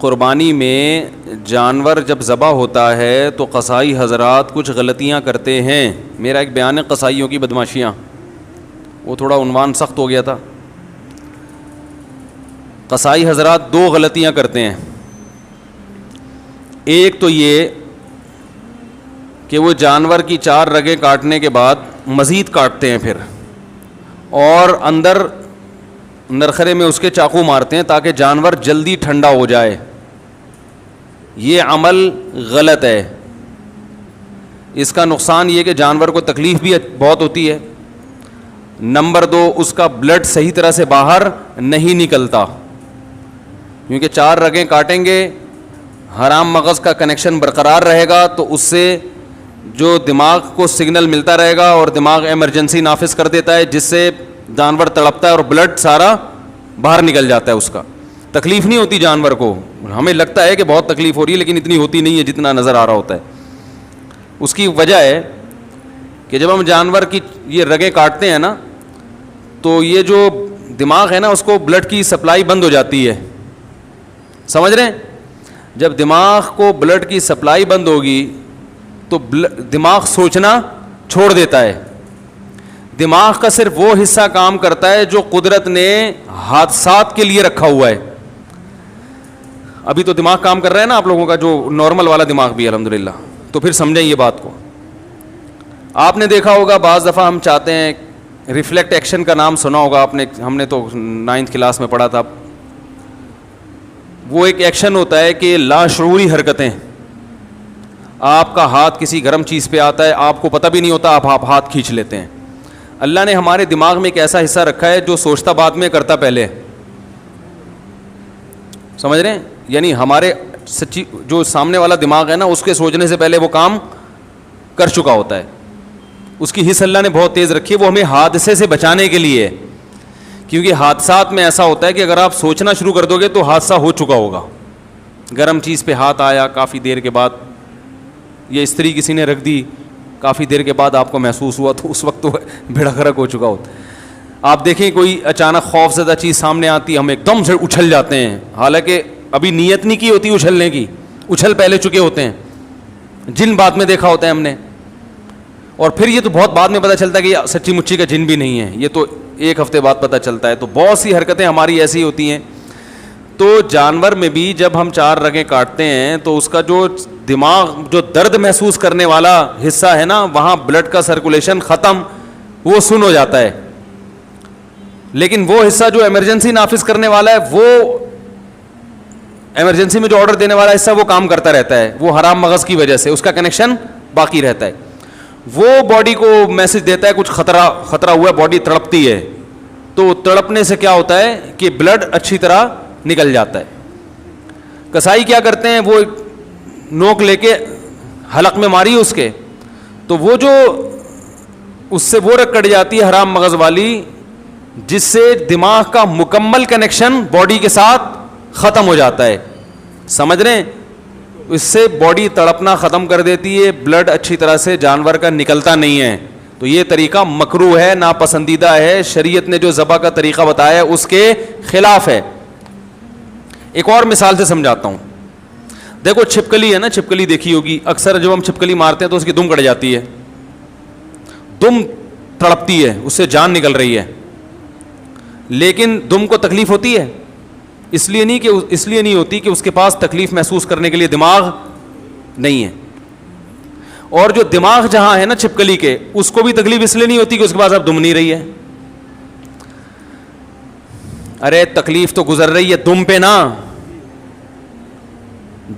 قربانی میں جانور جب ذبح ہوتا ہے تو قصائی حضرات کچھ غلطیاں کرتے ہیں. میرا ایک بیان ہے قصائیوں کی بدماشیاں, وہ تھوڑا عنوان سخت ہو گیا تھا. قصائی حضرات دو غلطیاں کرتے ہیں. ایک تو یہ کہ وہ جانور کی 4 رگیں کاٹنے کے بعد مزید کاٹتے ہیں پھر, اور اندر نرخرے میں اس کے چاقو مارتے ہیں تاکہ جانور جلدی ٹھنڈا ہو جائے. یہ عمل غلط ہے. اس کا نقصان یہ کہ جانور کو تکلیف بھی بہت ہوتی ہے. نمبر 2, اس کا بلڈ صحیح طرح سے باہر نہیں نکلتا, کیونکہ 4 رگیں کاٹیں گے, حرام مغز کا کنیکشن برقرار رہے گا تو اس سے جو دماغ کو سگنل ملتا رہے گا اور دماغ ایمرجنسی نافذ کر دیتا ہے, جس سے جانور تڑپتا ہے اور بلڈ سارا باہر نکل جاتا ہے. اس کا تکلیف نہیں ہوتی جانور کو, ہمیں لگتا ہے کہ بہت تکلیف ہو رہی ہے لیکن اتنی ہوتی نہیں ہے جتنا نظر آ رہا ہوتا ہے. اس کی وجہ ہے کہ جب ہم جانور کی یہ رگیں کاٹتے ہیں نا تو یہ جو دماغ ہے نا اس کو بلڈ کی سپلائی بند ہو جاتی ہے. سمجھ رہے ہیں؟ جب دماغ کو بلڈ کی سپلائی بند ہوگی تو دماغ سوچنا چھوڑ دیتا ہے. دماغ کا صرف وہ حصہ کام کرتا ہے جو قدرت نے حادثات کے لیے رکھا ہوا ہے. ابھی تو دماغ کام کر رہا ہے نا آپ لوگوں کا, جو نارمل والا دماغ بھی الحمدللہ. تو پھر سمجھیں یہ بات کو. آپ نے دیکھا ہوگا بعض دفعہ ہم چاہتے ہیں, ریفلیکٹ ایکشن کا نام سنا ہوگا آپ نے, ہم نے تو 9th کلاس میں پڑھا تھا. وہ ایک ایکشن ہوتا ہے کہ لاشعوری حرکتیں. آپ کا ہاتھ کسی گرم چیز پہ آتا ہے, آپ کو پتہ بھی نہیں ہوتا, آپ ہاتھ کھینچ لیتے ہیں. اللہ نے ہمارے دماغ میں ایک ایسا حصہ رکھا ہے جو سوچتا بعد میں کرتا پہلے. سمجھ رہے ہیں؟ یعنی ہمارے سچی جو سامنے والا دماغ ہے نا اس کے سوچنے سے پہلے وہ کام کر چکا ہوتا ہے. اس کی حص اللہ نے بہت تیز رکھی ہے, وہ ہمیں حادثے سے بچانے کے لیے. کیونکہ حادثات میں ایسا ہوتا ہے کہ اگر آپ سوچنا شروع کر دو گے تو حادثہ ہو چکا ہوگا. گرم چیز پہ ہاتھ آیا, کافی دیر کے بعد یہ استری کسی نے رکھ دی, کافی دیر کے بعد آپ کو محسوس ہوا تو اس وقت تو بھیڑا گھرک ہو چکا ہوتا ہے. آپ دیکھیں کوئی اچانک خوف زدہ چیز سامنے آتی ہے, ہم ایک دم سے اچھل جاتے ہیں, حالانکہ ابھی نیت نہیں کی ہوتی اچھلنے کی, اچھل پہلے چکے ہوتے ہیں. جن بعد میں دیکھا ہوتا ہے ہم نے, اور پھر یہ تو بہت بعد میں پتہ چلتا ہے کہ یہ سچی مچی کا جن بھی نہیں ہے, یہ تو 1 ہفتے بعد پتہ چلتا ہے. تو بہت سی حرکتیں ہماری ایسی ہوتی ہیں. تو جانور میں بھی جب ہم 4 رگیں کاٹتے ہیں تو اس کا جو دماغ جو درد محسوس کرنے والا حصہ ہے نا, وہاں بلڈ کا سرکولیشن ختم, وہ سن ہو جاتا ہے. لیکن وہ حصہ جو ایمرجنسی نافذ کرنے والا ہے, وہ ایمرجنسی میں جو آرڈر دینے والا حصہ وہ کام کرتا رہتا ہے. وہ حرام مغز کی وجہ سے اس کا کنیکشن باقی رہتا ہے. وہ باڈی کو میسج دیتا ہے کچھ خطرہ ہوا ہے, باڈی تڑپتی ہے. تو تڑپنے سے کیا ہوتا ہے کہ بلڈ اچھی طرح نکل جاتا ہے. کسائی کیا کرتے ہیں, وہ نوک لے کے حلق میں ماری اس کے, تو وہ جو اس سے وہ رگ کٹ جاتی ہے حرام مغز والی, جس سے دماغ کا مکمل کنیکشن باڈی کے ساتھ ختم ہو جاتا ہے. سمجھ رہے ہیں؟ اس سے باڈی تڑپنا ختم کر دیتی ہے, بلڈ اچھی طرح سے جانور کا نکلتا نہیں ہے. تو یہ طریقہ مکروہ ہے, ناپسندیدہ ہے, شریعت نے جو ذبح کا طریقہ بتایا ہے اس کے خلاف ہے. ایک اور مثال سے سمجھاتا ہوں. دیکھو چھپکلی ہے نا, چھپکلی دیکھی ہوگی, اکثر جب ہم چھپکلی مارتے ہیں تو اس کی دم کٹ جاتی ہے, دم تڑپتی ہے, اس سے جان نکل رہی ہے. لیکن دم کو تکلیف ہوتی ہے, اس لیے نہیں ہوتی کہ اس کے پاس تکلیف محسوس کرنے کے لیے دماغ نہیں ہے. اور جو دماغ جہاں ہے نا چھپکلی کے, اس کو بھی تکلیف اس لیے نہیں ہوتی کہ اس کے پاس اب دم نہیں رہی ہے. ارے تکلیف تو گزر رہی ہے دم پہ نا,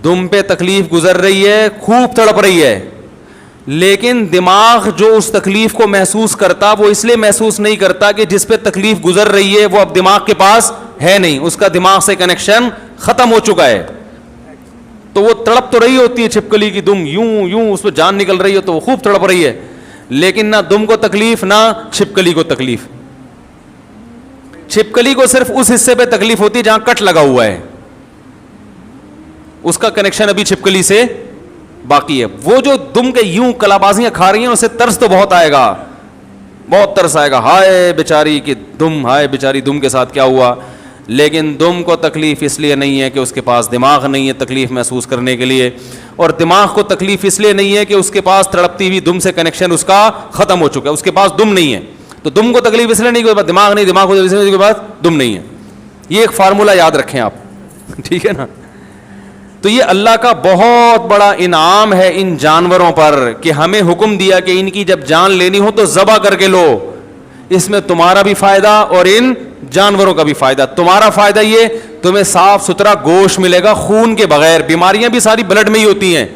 دم پہ تکلیف گزر رہی ہے, خوب تڑپ رہی ہے. لیکن دماغ جو اس تکلیف کو محسوس کرتا, وہ اس لیے محسوس نہیں کرتا کہ جس پہ تکلیف گزر رہی ہے وہ اب دماغ کے پاس ہے نہیں, اس کا دماغ سے کنیکشن ختم ہو چکا ہے. تو وہ تڑپ تو رہی ہوتی ہے چھپکلی کی دم, یوں اس پہ جان نکل رہی ہے تو وہ خوب تڑپ رہی ہے, لیکن نہ دم کو تکلیف نہ چھپکلی کو تکلیف. چھپکلی کو صرف اس حصے پہ تکلیف ہوتی ہے جہاں کٹ لگا ہوا ہے, اس کا کنیکشن ابھی چھپکلی سے باقی ہے. وہ جو دم کے یوں کلابازیاں کھا رہی ہیں اسے ترس تو بہت آئے گا, بہت ترس آئے گا, ہائے بیچاری کی دم, ہائے بیچاری دم کے ساتھ کیا ہوا. لیکن دم کو تکلیف اس لیے نہیں ہے کہ اس کے پاس دماغ نہیں ہے تکلیف محسوس کرنے کے لیے, اور دماغ کو تکلیف اس لیے نہیں ہے کہ اس کے پاس تڑپتی ہوئی دم سے کنیکشن اس کا ختم ہو چکا ہے, اس کے پاس دم نہیں ہے. تو دم کو تکلیف اس لیے نہیں کہ دماغ نہیں, دماغ کو اس لیے کے پاس دم نہیں ہے. یہ ایک فارمولہ یاد رکھیں آپ, ٹھیک ہے نا. تو یہ اللہ کا بہت بڑا انعام ہے ان جانوروں پر کہ ہمیں حکم دیا کہ ان کی جب جان لینی ہو تو ذبح کر کے لو. اس میں تمہارا بھی فائدہ اور ان جانوروں کا بھی فائدہ. تمہارا فائدہ یہ, تمہیں صاف ستھرا گوشت ملے گا خون کے بغیر. بیماریاں بھی ساری بلڈ میں ہی ہوتی ہیں,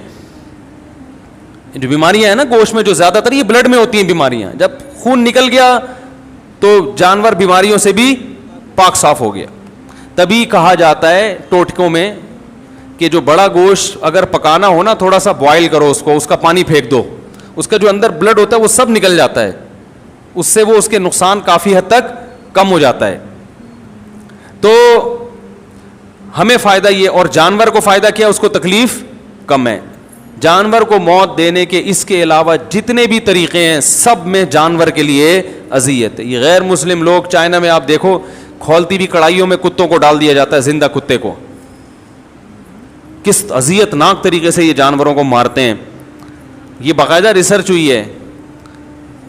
جو بیماریاں ہیں نا گوشت میں جو زیادہ تر یہ بلڈ میں ہوتی ہیں بیماریاں. جب خون نکل گیا تو جانور بیماریوں سے بھی پاک صاف ہو گیا. تبھی کہا جاتا ہے ٹوٹکوں میں کہ جو بڑا گوشت اگر پکانا ہو نا, تھوڑا سا بوائل کرو اس کو, اس کا پانی پھینک دو, اس کا جو اندر بلڈ ہوتا ہے وہ سب نکل جاتا ہے, اس سے وہ اس کے نقصان کافی حد تک کم ہو جاتا ہے. تو ہمیں فائدہ یہ, اور جانور کو فائدہ کیا, اس کو تکلیف کم ہے. جانور کو موت دینے کے اس کے علاوہ جتنے بھی طریقے ہیں سب میں جانور کے لیے اذیت ہے. یہ غیر مسلم لوگ چائنا میں آپ دیکھو کھولتی ہوئی کڑھائیوں میں کتوں کو ڈال دیا جاتا ہے, زندہ کتے کو, کس اذیت ناک طریقے سے یہ جانوروں کو مارتے ہیں. یہ باقاعدہ ریسرچ ہوئی ہے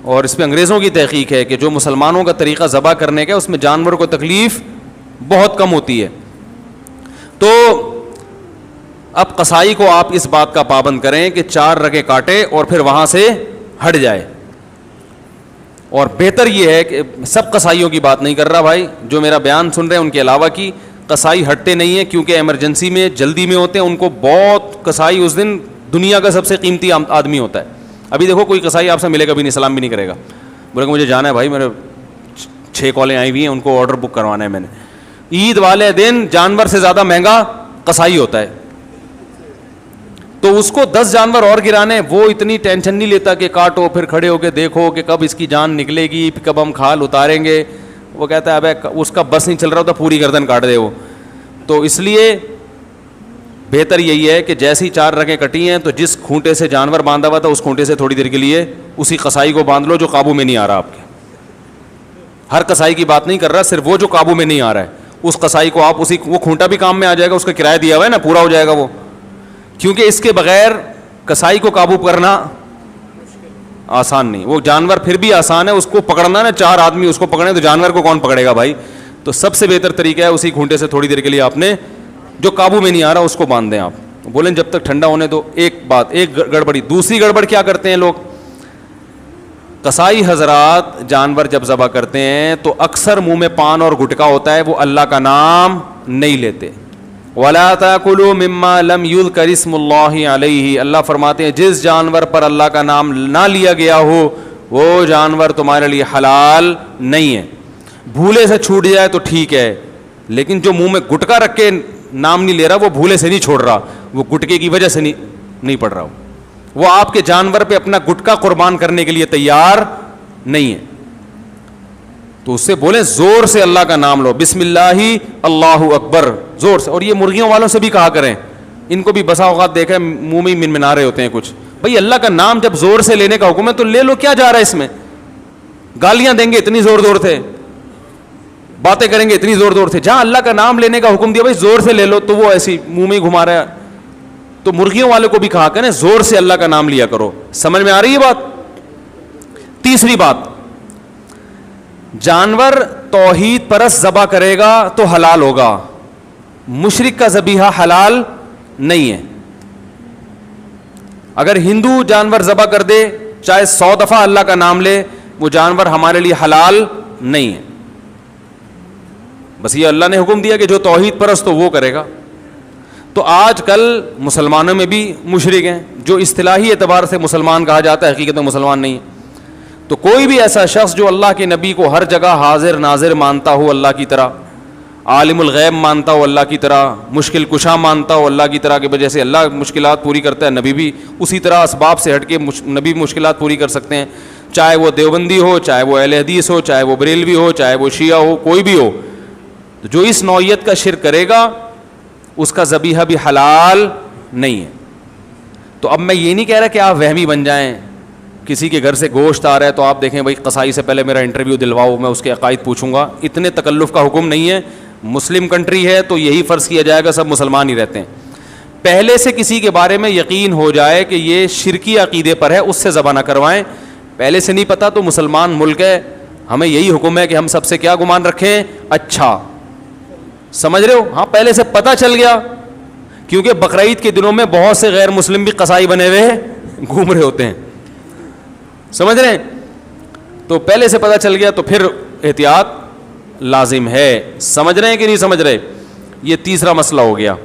اور اس پہ انگریزوں کی تحقیق ہے کہ جو مسلمانوں کا طریقہ ذبح کرنے کا اس میں جانور کو تکلیف بہت کم ہوتی ہے. تو اب قصائی کو آپ اس بات کا پابند کریں کہ 4 رگیں کاٹے اور پھر وہاں سے ہٹ جائے. اور بہتر یہ ہے کہ سب قصائیوں کی بات نہیں کر رہا بھائی, جو میرا بیان سن رہے ہیں ان کے علاوہ کی قصائی ہٹتے نہیں ہیں کیونکہ ایمرجنسی میں جلدی میں ہوتے ہیں. ان کو بہت قصائی اس دن دنیا کا سب سے قیمتی آدمی ہوتا ہے. ابھی دیکھو کوئی قصائی آپ سے ملے گا بھی نہیں, سلام بھی نہیں کرے گا, بولے گا مجھے جانا ہے بھائی, میرے 6 کالیں آئی ہوئی ہیں, ان کو آرڈر بک کروانا ہے میں نے. عید والے دن جانور سے زیادہ مہنگا قصائی ہوتا ہے. تو اس کو 10 جانور اور گرانے, وہ اتنی ٹینشن نہیں لیتا کہ کاٹو پھر کھڑے ہو کے دیکھو کہ کب اس کی جان نکلے گی, کب ہم کھال اتاریں گے. وہ کہتا ہے ابے اس کا بس نہیں چل رہا ہوتا, پوری گردن کاٹ دے وہ. تو اس لیے بہتر یہی ہے کہ جیسی 4 رگیں کٹی ہیں تو جس کھونٹے سے جانور باندھا ہوا تھا اس کھونٹے سے تھوڑی دیر کے لیے اسی قصائی کو باندھ لو جو قابو میں نہیں آ رہا آپ کے. ہر قصائی کی بات نہیں کر رہا, صرف وہ جو قابو میں نہیں آ رہا ہے اس قصائی کو آپ اسی, وہ کھونٹا بھی کام میں آ جائے گا, اس کا کرایہ دیا ہوا ہے نا, پورا ہو جائے گا وہ. کیونکہ اس کے بغیر قصائی کو قابو کرنا آسان نہیں. وہ جانور پھر بھی آسان ہے, اس کو پکڑنا نا 4 آدمی اس کو پکڑے تو جانور کو کون پکڑے گا بھائی. تو سب سے بہتر طریقہ ہے اسی کھونٹے سے تھوڑی دیر کے لیے آپ نے جو قابو میں نہیں آ رہا اس کو باندھ دیں. آپ بولیں جب تک ٹھنڈا ہونے دو. ایک بات, ایک گڑبڑی. دوسری گڑبڑ کیا کرتے ہیں لوگ, قصائی حضرات جانور جب ذبح کرتے ہیں تو اکثر منہ میں پان اور گٹکا ہوتا ہے, وہ اللہ کا نام نہیں لیتے. وَلَا تَأْكُلُوا مِمَّا لَمْ يُذْكَرِ اسْمُ اللَّهِ عَلَيْهِ, اللہ فرماتے ہیں جس جانور پر اللہ کا نام نہ لیا گیا ہو وہ جانور تمہارے لیے حلال نہیں ہے. بھولے سے چھوٹ جائے تو ٹھیک ہے, لیکن جو منہ میں گٹکا رکھ کے نام نہیں لے رہا وہ بھولے سے نہیں چھوڑ رہا, وہ گٹکے کی وجہ سے نہیں پڑ رہا, وہ آپ کے جانور پہ اپنا گٹکا قربان کرنے کے لیے تیار نہیں ہے. تو اس سے بولیں زور سے اللہ کا نام لو, بسم اللہ اللہ اکبر, زور سے. اور یہ مرغیوں والوں سے بھی کہا کریں, ان کو بھی بسا اوقات دیکھا ہے منہ میں ہی منمنا رہے ہوتے ہیں کچھ. بھائی اللہ کا نام جب زور سے لینے کا حکم ہے تو لے لو, کیا جا رہا ہے اس میں. گالیاں دیں گے اتنی زور زور سے, باتیں کریں گے اتنی زور زور سے, جہاں اللہ کا نام لینے کا حکم دیا بھائی زور سے لے لو, تو وہ ایسی منہ میں گھما رہا ہے. تو مرغیوں والے کو بھی کہا کریں زور سے اللہ کا نام لیا کرو. سمجھ میں آ رہی ہے بات. تیسری بات, جانور توحید پرست ذبح کرے گا تو حلال ہوگا, مشرک کا ذبیحہ حلال نہیں ہے. اگر ہندو جانور ذبح کر دے چاہے 100 دفعہ اللہ کا نام لے, وہ جانور ہمارے لیے حلال نہیں ہے. بس یہ اللہ نے حکم دیا کہ جو توحید پرست ہو وہ کرے گا. تو آج کل مسلمانوں میں بھی مشرک ہیں جو اصطلاحی اعتبار سے مسلمان کہا جاتا ہے, حقیقت میں مسلمان نہیں ہے. تو کوئی بھی ایسا شخص جو اللہ کے نبی کو ہر جگہ حاضر ناظر مانتا ہو اللہ کی طرح, عالم الغیب مانتا ہو اللہ کی طرح, مشکل کشا مانتا ہو اللہ کی طرح, کہ جیسے اللہ مشکلات پوری کرتا ہے نبی بھی اسی طرح اسباب سے ہٹ کے نبی مشکلات پوری کر سکتے ہیں, چاہے وہ دیوبندی ہو, چاہے وہ اہل حدیث ہو, چاہے وہ بریلوی ہو, چاہے وہ شیعہ ہو, کوئی بھی ہو. جو اس نوعیت کا شرک کرے گا اس کا ذبیحہ بھی حلال نہیں ہے. تو اب میں یہ نہیں کہہ رہا کہ آپ وہمی بن جائیں, کسی کے گھر سے گوشت آ رہا ہے تو آپ دیکھیں بھائی قصائی سے پہلے میرا انٹرویو دلواؤ, میں اس کے عقائد پوچھوں گا, اتنے تکلف کا حکم نہیں ہے. مسلم کنٹری ہے تو یہی فرض کیا جائے گا سب مسلمان ہی رہتے ہیں. پہلے سے کسی کے بارے میں یقین ہو جائے کہ یہ شرکی عقیدے پر ہے, اس سے ذبح نہ کروائیں. پہلے سے نہیں پتا تو مسلمان ملک ہے, ہمیں یہی حکم ہے کہ ہم سب سے کیا گمان رکھیں, اچھا. سمجھ رہے ہو؟ ہاں پہلے سے پتہ چل گیا, کیونکہ بقرعید کے دنوں میں بہت سے غیر مسلم بھی قصائی بنے ہوئے گھوم رہے ہوتے ہیں, سمجھ رہے ہیں؟ تو پہلے سے پتہ چل گیا تو پھر احتیاط لازم ہے. سمجھ رہے ہیں کہ نہیں سمجھ رہے؟ یہ تیسرا مسئلہ ہو گیا.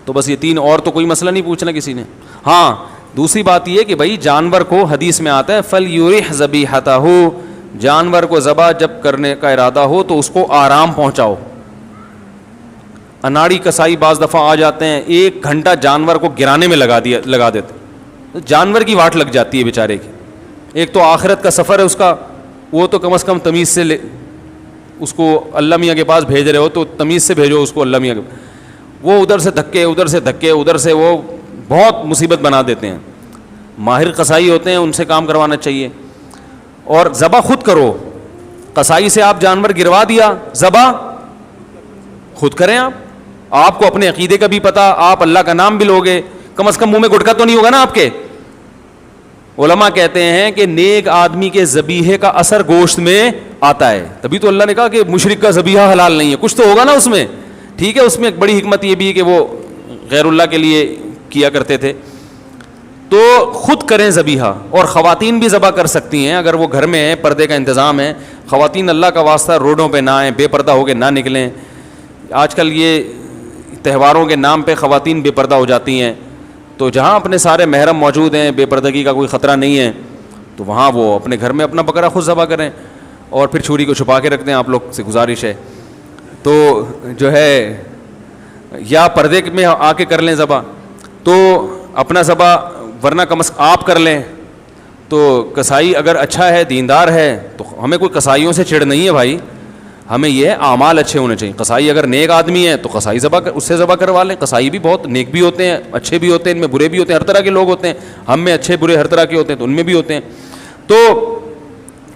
تو بس یہ تین, اور تو کوئی مسئلہ نہیں پوچھنا کسی نے. ہاں دوسری بات یہ کہ بھائی جانور کو حدیث میں آتا ہے فَلْيُرِحْ ذَبِيحَتَهُ, جانور کو ذبح جب کرنے کا ارادہ ہو تو اس کو آرام پہنچاؤ. اناڑی کسائی بعض دفعہ آ جاتے ہیں, 1 گھنٹہ جانور کو گرانے میں لگا دیتے, جانور کی واٹ لگ جاتی ہے بیچارے کی. ایک تو آخرت کا سفر ہے اس کا, وہ تو کم از کم تمیز سے اس کو اللہ میاں کے پاس بھیج رہے ہو تو تمیز سے بھیجو اس کو اللہ میاں کے. وہ ادھر سے دھکے ادھر سے وہ بہت مصیبت بنا دیتے ہیں. ماہر قصائی ہوتے ہیں, ان سے کام کروانا چاہیے. اور ذبح خود کرو, قصائی سے آپ جانور گروا دیا, ذبح خود کریں. آپ کو اپنے عقیدے کا بھی پتہ, آپ اللہ کا نام بھی لوگے, کم از کم منہ میں گٹکا تو نہیں ہوگا نا آپ کے. علماء کہتے ہیں کہ نیک آدمی کے ذبیحے کا اثر گوشت میں آتا ہے, تبھی تو اللہ نے کہا کہ مشرک کا ذبیحہ حلال نہیں ہے, کچھ تو ہوگا نا اس میں. ٹھیک ہے, اس میں ایک بڑی حکمت یہ بھی ہے کہ وہ غیر اللہ کے لیے کیا کرتے تھے. تو خود کریں ذبیحہ, اور خواتین بھی ذبح کر سکتی ہیں اگر وہ گھر میں ہیں, پردے کا انتظام ہے. خواتین اللہ کا واسطہ روڈوں پہ نہ آئیں, بے پردہ ہو کے نہ نکلیں. آج کل یہ تہواروں کے نام پہ خواتین بے پردہ ہو جاتی ہیں, تو جہاں اپنے سارے محرم موجود ہیں, بے پردگی کا کوئی خطرہ نہیں ہے, تو وہاں وہ اپنے گھر میں اپنا بکرا خود ذبح کریں, اور پھر چھری کو چھپا کے رکھ دیں. آپ لوگ سے گزارش ہے تو جو ہے, یا پردے میں آ کے کر لیں ذبح تو اپنا ذبح, ورنہ کم از آپ کر لیں. تو کسائی اگر اچھا ہے, دیندار ہے, تو ہمیں کوئی کسائیوں سے چڑ نہیں ہے بھائی, ہمیں یہ اعمال اچھے ہونے چاہیے. قصائی اگر نیک آدمی ہے تو قصائی اس سے ذبح کروا لیں. قصائی بھی بہت نیک بھی ہوتے ہیں, اچھے بھی ہوتے ہیں, ان میں برے بھی ہوتے ہیں, ہر طرح کے لوگ ہوتے ہیں. ہم میں اچھے برے ہر طرح کے ہوتے ہیں, تو ان میں بھی ہوتے ہیں. تو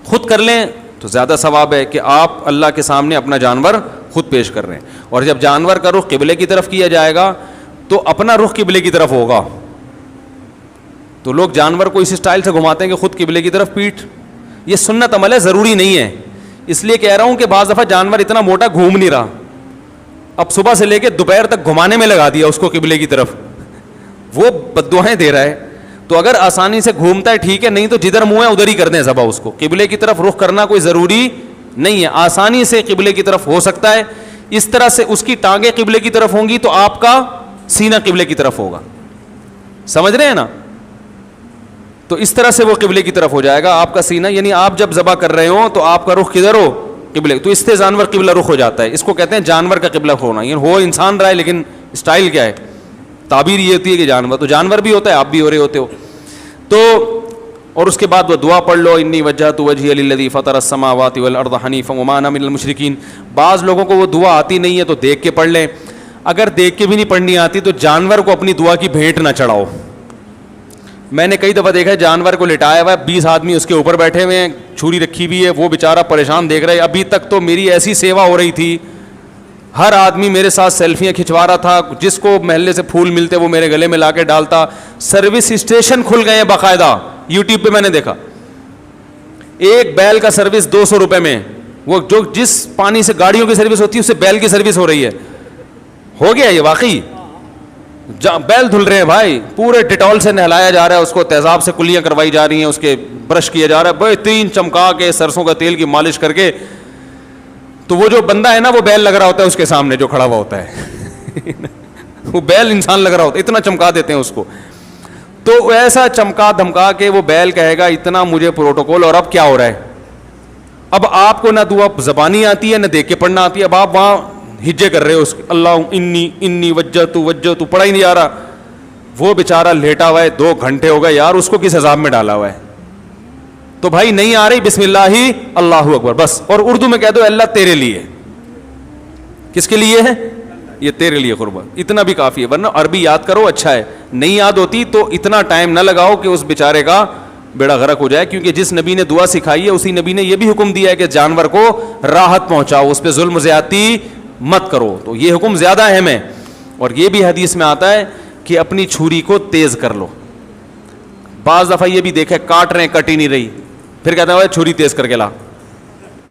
خود کر لیں تو زیادہ ثواب ہے کہ آپ اللہ کے سامنے اپنا جانور خود پیش کر رہے ہیں. اور جب جانور کا رخ قبلے کی طرف کیا جائے گا تو اپنا رخ قبلے کی طرف ہوگا. تو لوگ جانور کو اس اسٹائل سے گھماتے ہیں کہ خود قبلے کی طرف پیٹھ, یہ سنت عمل ہے, ضروری نہیں ہے. اس لیے کہہ رہا ہوں کہ بعض دفعہ جانور اتنا موٹا گھوم نہیں رہا, اب صبح سے لے کے دوپہر تک گھمانے میں لگا دیا اس کو قبلے کی طرف, وہ بددعائیں دے رہا ہے. تو اگر آسانی سے گھومتا ہے ٹھیک ہے, نہیں تو جدھر منہ ہے ادھر ہی کر دیں ذبح. اس کو قبلے کی طرف رخ کرنا کوئی ضروری نہیں ہے, آسانی سے قبلے کی طرف ہو سکتا ہے. اس طرح سے اس کی ٹانگیں قبلے کی طرف ہوں گی تو آپ کا سینہ قبلے کی طرف ہوگا. سمجھ رہے ہیں نا؟ تو اس طرح سے وہ قبلے کی طرف ہو جائے گا آپ کا سینہ, یعنی آپ جب ذبح کر رہے ہوں تو آپ کا رخ کدھر ہو؟ قبلے. تو اس سے جانور قبلہ رخ ہو جاتا ہے. اس کو کہتے ہیں جانور کا قبلہ ہونا. یعنی ہو انسان رہا ہے لیکن اسٹائل کیا ہے, تعبیر یہ ہوتی ہے کہ جانور, تو جانور بھی ہوتا ہے, آپ بھی ہو رہے ہوتے ہو. تو اور اس کے بعد وہ دعا پڑھ لو, انی وجہت وجہی للذی فطر السماوات والارض حنیفا وما انا من المشرکین. بعض لوگوں کو وہ دعا آتی نہیں ہے تو دیکھ کے پڑھ لیں. اگر دیکھ کے بھی نہیں پڑھنی آتی تو جانور کو اپنی دعا کی بھیٹ نہ چڑھاؤ. میں نے کئی دفعہ دیکھا ہے جانور کو لٹایا ہوا ہے, 20 آدمی اس کے اوپر بیٹھے ہوئے ہیں, چھری رکھی ہوئی ہے, وہ بیچارہ پریشان دیکھ رہا ہے. ابھی تک تو میری ایسی سیوا ہو رہی تھی, ہر آدمی میرے ساتھ سیلفیاں کھنچوا رہا تھا, جس کو محلے سے پھول ملتے وہ میرے گلے میں لا کے ڈالتا. سروس اسٹیشن کھل گئے ہیں باقاعدہ, یوٹیوب پہ میں نے دیکھا. ایک بیل کا سروس 200 روپے میں, وہ جو جس پانی سے گاڑیوں کی سروس ہوتی ہے اس سے بیل کی سروس ہو رہی ہے. ہو گیا یہ واقعی, بیل دھل رہے ہیں بھائی, پورے ڈیٹول سے نہلایا جا رہا ہے, اس کو تیزاب سے کلیاں کروائی جا رہی ہیں, اس کے برش کیا جا رہا ہے, بہترین چمکا کے سرسوں کا تیل کی مالش کر کے. تو وہ جو بندہ ہے نا وہ بیل لگ رہا ہوتا ہے اس کے سامنے جو کھڑا ہوا ہوتا ہے وہ بیل انسان لگ رہا ہوتا ہے, اتنا چمکا دیتے ہیں اس کو. تو ایسا چمکا دھمکا کے وہ بیل کہے گا اتنا مجھے پروٹوکول. اور اب کیا ہو رہا ہے, اب آپ کو نہ دعا زبانی آتی ہے نہ دیکھ کے پڑھنا آتی ہے, اب آپ وہاں ہجے کر رہے ہو اس اللہ انی وجہت پڑھا ہی نہیں جا رہا. وہ بیچارہ لیٹا ہوا ہے, 2 گھنٹے ہو گئے یار, اس کو کس عذاب میں ڈالا ہوا ہے. تو بھائی نہیں آ رہی, بسم اللہ ہی اللہ اکبر بس. اور اردو میں کہہ دو اللہ تیرے لیے. کس کے لیے ہے یہ؟ تیرے لیے قربان, اتنا بھی کافی ہے. ورنہ عربی یاد کرو, اچھا ہے, نہیں یاد ہوتی تو اتنا ٹائم نہ لگاؤ کہ اس بیچارے کا بیڑا غرق ہو جائے. کیونکہ جس نبی نے دعا سکھائی ہے اسی نبی نے یہ بھی حکم دیا ہے کہ جانور کو راحت پہنچاؤ, اس پہ ظلم زیادتی مت کرو. تو یہ حکم زیادہ اہم ہے. اور یہ بھی حدیث میں آتا ہے کہ اپنی چھری کو تیز کر لو. بعض دفعہ یہ بھی دیکھا کاٹ رہے ہیں کٹ ہی نہیں رہی, پھر کہتا ہے چھری تیز کر کے لا.